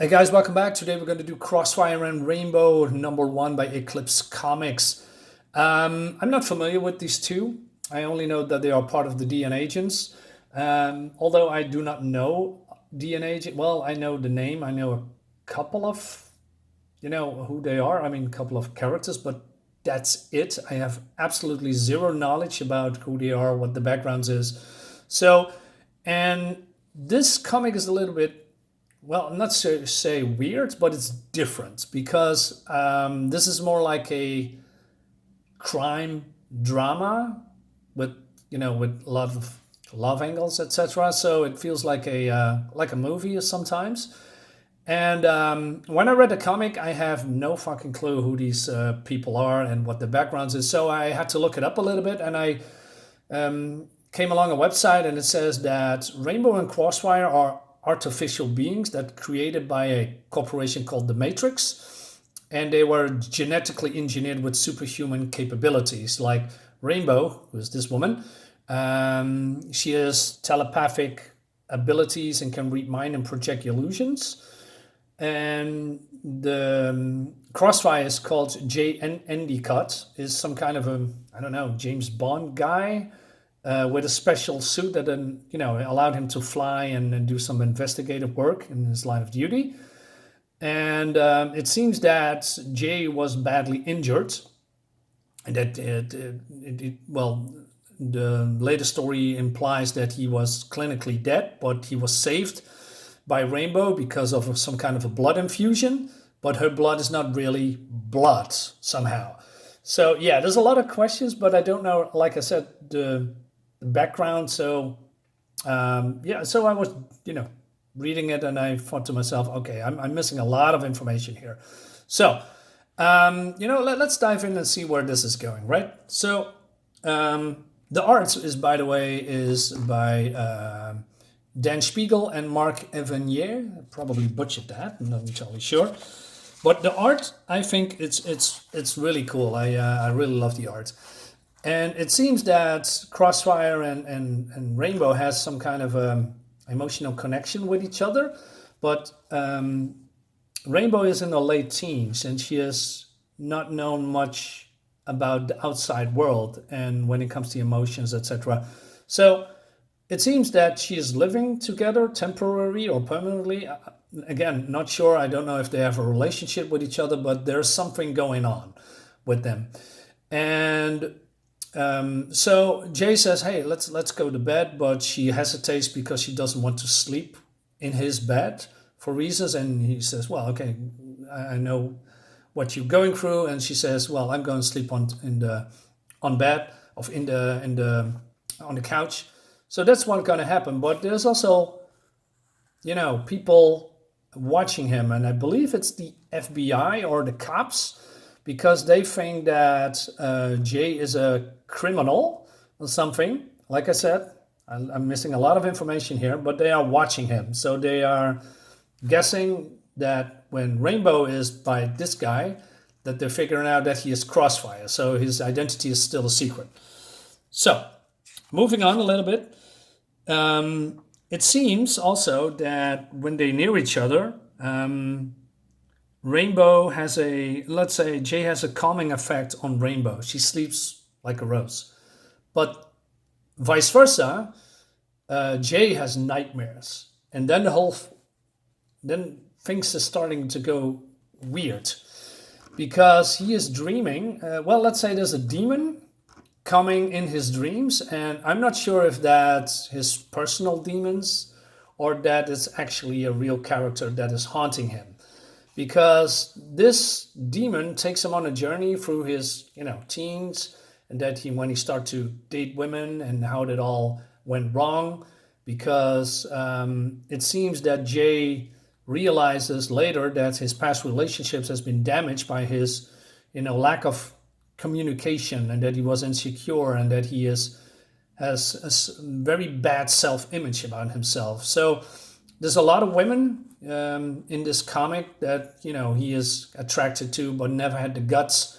Hey guys, welcome back. Today we're going to do Crossfire and Rainbow #1 by Eclipse Comics. I'm not familiar with these two. I only know that they are part of the DN Agents. Although I do not know DN Agent, well, I know the name. I know a couple of, who they are. I mean, a couple of characters, but that's it. I have absolutely zero knowledge about who they are, what the backgrounds is. So, and this comic is a little bit, well, not to say weird, but it's different because this is more like a crime drama with with a lot of love angles, etc. So it feels like a movie sometimes. And when I read the comic, I have no fucking clue who these people are and what the backgrounds is. So I had to look it up a little bit, and I came along a website, and it says that Rainbow and Crossfire are artificial beings that created by a corporation called the Matrix, and they were genetically engineered with superhuman capabilities. Like Rainbow, who is this woman, she has telepathic abilities and can read mind and project illusions. And the Crossfire is called Endicott, is some kind of a, I don't know, James Bond guy with a special suit that then allowed him to fly and do some investigative work in his line of duty. And it seems that Jay was badly injured, and that well, the latest story implies that he was clinically dead, but he was saved by Rainbow because of some kind of a blood infusion. But her blood is not really blood somehow. So yeah, there's a lot of questions, but I don't know. Like I said, the background. So yeah, so I was reading it, and I thought to myself, okay, I'm missing a lot of information here. So let's dive in and see where this is going, right? So the art is, by the way, is by Dan Spiegle and Mark Evanier. I probably butchered that. I'm not entirely sure. But the art, I think it's really cool. I really love the art. And it seems that Crossfire and Rainbow has some kind of emotional connection with each other. But Rainbow is in the late teens, and she has not known much about the outside world and when it comes to emotions, etc. So it seems that she is living together temporarily or permanently. Again, not sure. I don't know if they have a relationship with each other, but there's something going on with them. And so Jay says, "Hey, let's go to bed," but she hesitates because she doesn't want to sleep in his bed for reasons. And he says, "Well, okay, I know what you're going through." And she says, "Well, I'm going to sleep on bed of in the on the couch." So that's what's going to happen. But there's also people watching him, and I believe it's the FBI or the cops, because they think that Jay is a criminal or something. Like I said, I'm missing a lot of information here, but they are watching him. So they are guessing that when Rainbow is by this guy, that they're figuring out that he is Crossfire. So his identity is still a secret. So moving on a little bit, it seems also that when they near each other, Rainbow has let's say Jay has a calming effect on Rainbow. She sleeps like a rose. But vice versa, Jay has nightmares. And then then things are starting to go weird because he is dreaming. Well, let's say there's a demon coming in his dreams, and I'm not sure if that's his personal demons or that is actually a real character that is haunting him, because this demon takes him on a journey through his teens, and that when he started to date women and how that all went wrong, because it seems that Jay realizes later that his past relationships has been damaged by his lack of communication, and that he was insecure, and that he has a very bad self-image about himself. So there's a lot of women in this comic that he is attracted to, but never had the guts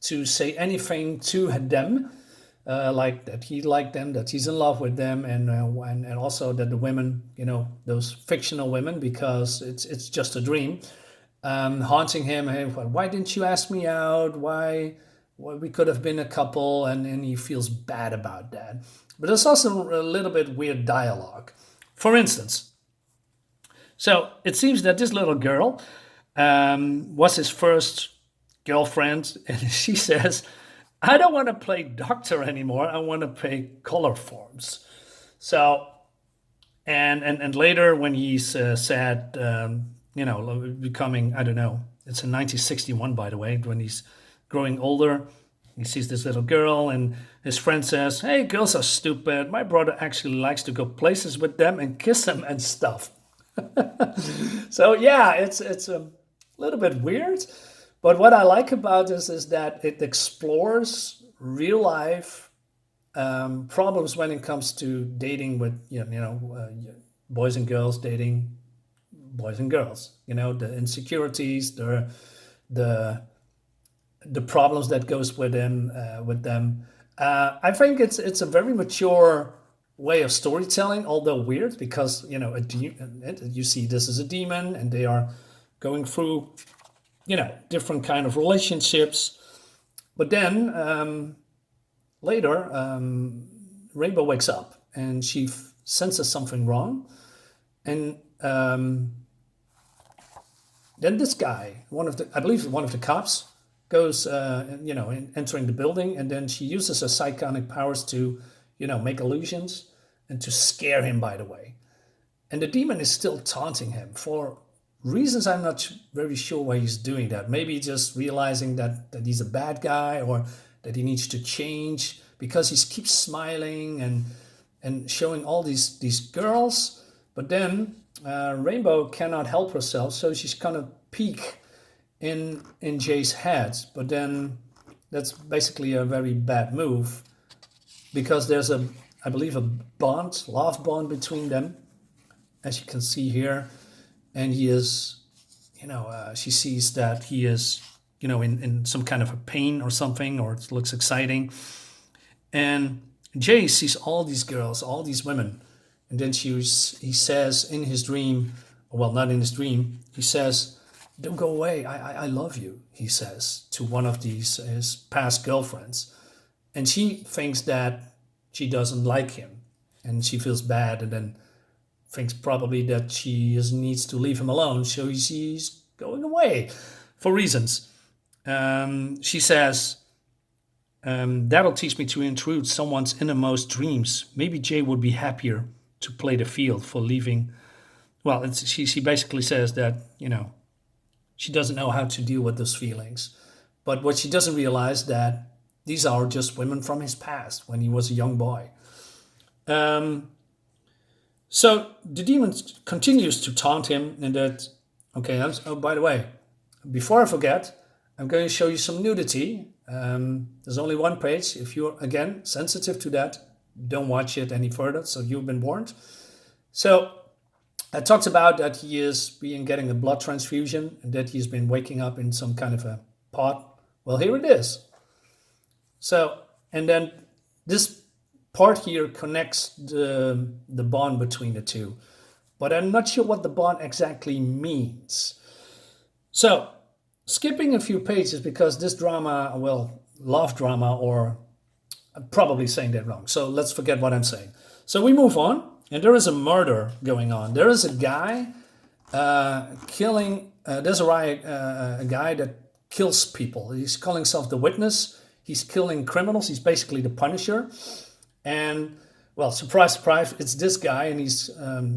to say anything to them. like that he liked them, that he's in love with them, and also that the women, those fictional women, because it's just a dream, haunting him. Hey, why didn't you ask me out? Why we could have been a couple, and he feels bad about that. But there's also a little bit weird dialogue. For instance, so it seems that this little girl was his first girlfriend, and she says, I don't want to play doctor anymore. I want to play color forms. So, and later when he's sad, becoming, I don't know, it's in 1961, by the way, when he's growing older, he sees this little girl, and his friend says, hey, girls are stupid. My brother actually likes to go places with them and kiss them and stuff. So yeah, it's a little bit weird, but what I like about this is that it explores real life problems when it comes to dating with boys and girls dating boys and girls. The insecurities, the problems that goes with them. I think it's a very mature way of storytelling, although weird, because you see this is a demon, and they are going through different kind of relationships. But then later, Rainbow wakes up, and she senses something wrong, and then this guy, I believe one of the cops, goes entering the building, and then she uses her psychic powers to make illusions and to scare him, by the way. And the demon is still taunting him for reasons I'm not very sure why he's doing that. Maybe just realizing that he's a bad guy, or that he needs to change, because he keeps smiling and showing all these girls. But then Rainbow cannot help herself, so she's kind of peek in Jay's head. But then that's basically a very bad move, because there's I believe a love bond between them, as you can see here. And he is, she sees that he is, in some kind of a pain or something, or it looks exciting. And Jay sees all these girls, all these women. And then he says in his dream, well, not in his dream, he says, don't go away, I love you, he says to one of his past girlfriends. And she thinks that she doesn't like him, and she feels bad, and then thinks probably that she needs to leave him alone, so she's going away for reasons. She says, that'll teach me to intrude someone's innermost dreams. Maybe Jay would be happier to play the field for leaving. Well, she basically says that, she doesn't know how to deal with those feelings. But what she doesn't realize, that these are just women from his past when he was a young boy. So the demon continues to taunt him, and that, okay, oh, by the way, before I forget, I'm going to show you some nudity. There's only one page. If you're, again, sensitive to that, don't watch it any further, so you've been warned. So I talked about that he is getting a blood transfusion, and that he's been waking up in some kind of a pot. Well, here it is. So, and then this part here connects the bond between the two, but I'm not sure what the bond exactly means. So, skipping a few pages, because this drama, well, love drama, or I'm probably saying that wrong, so let's forget what I'm saying. So we move on, and there is a murder going on. There is a guy killing, there's a guy that kills people. He's calling himself the Witness. He's killing criminals. He's basically the Punisher. And, well, surprise, surprise, it's this guy, and he's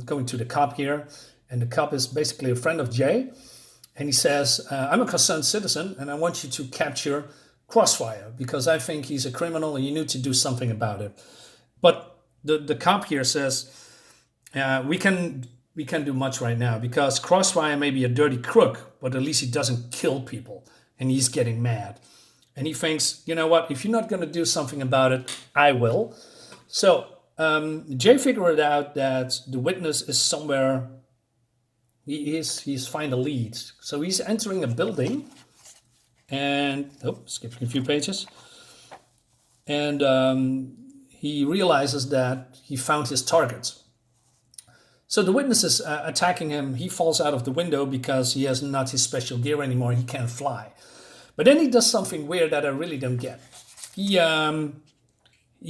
going to the cop here. And the cop is basically a friend of Jay. And he says, I'm a concerned citizen, and I want you to capture CROSSFIRE, because I think he's a criminal, and you need to do something about it. But the cop here says, we can do much right now, because CROSSFIRE may be a dirty crook, but at least he doesn't kill people. And he's getting mad. And he thinks, you know what, if you're not going to do something about it, I will. So Jay figured out that the Witness is somewhere. He's find a lead. So he's entering a building. And, skipping a few pages. and he realizes that he found his target. So the witness is attacking him. He falls out of the window because he has not his special gear anymore. He can't fly. But then he does something weird that I really don't get. He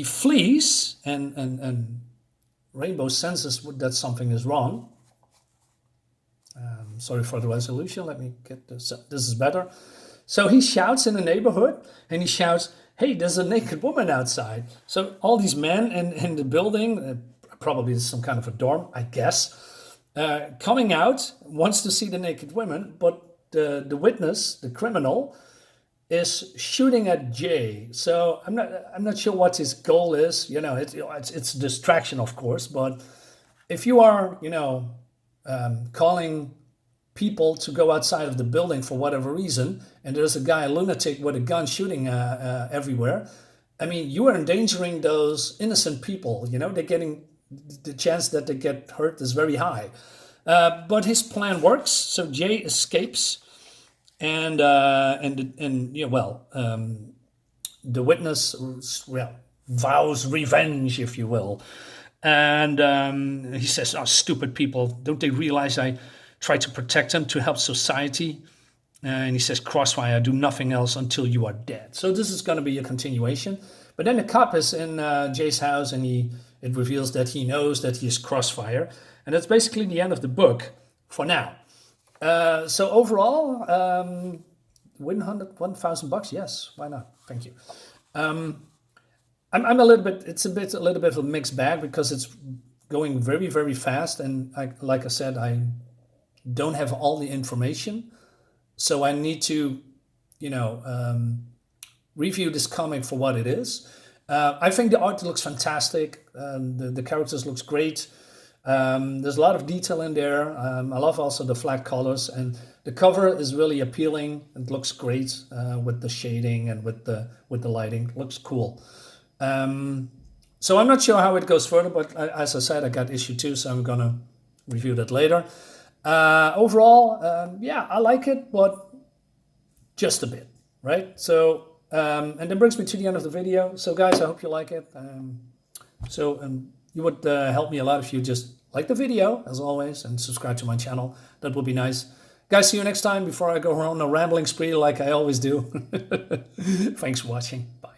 flees, and Rainbow senses that something is wrong. Sorry for the resolution. Let me get this. This is better. So he shouts in the neighborhood, and he shouts, "Hey, there's a naked woman outside." So all these men in the building, probably some kind of a dorm, I guess, coming out, wants to see the naked woman, but the witness, the criminal, is shooting at Jay. So I'm not sure what his goal is. You know, it's a distraction, of course, but if you are, calling people to go outside of the building for whatever reason, and there's a guy, a lunatic with a gun shooting everywhere, I mean, you are endangering those innocent people. You know, they're getting, the chance that they get hurt is very high. But his plan works. So Jay escapes, and the witness, vows revenge, if you will. And he says, "Oh, stupid people, don't they realize I try to protect them, to help society?" And he says, "Crossfire, do nothing else until you are dead." So this is going to be a continuation. But then the cop is in Jay's house, and it reveals that he knows that he is Crossfire. And that's basically the end of the book for now. So overall, win $1,000? Yes, why not? Thank you. I'm a little bit, it's a little bit of a mixed bag because it's going very, very fast. And like I said, I don't have all the information. So I need to, review this comic for what it is. I think the art looks fantastic. The characters looks great. There's a lot of detail in there. I love also the flat colors, and the cover is really appealing. It looks great with the shading and with the lighting. It looks cool. So I'm not sure how it goes further, but as I said, I got issue 2, so I'm gonna review that later. Overall, I like it, but just a bit, right? So, and that brings me to the end of the video. So guys, I hope you like it. You would help me a lot if you just like the video, as always, and subscribe to my channel. That would be nice. Guys, see you next time before I go on a rambling spree like I always do. Thanks for watching. Bye.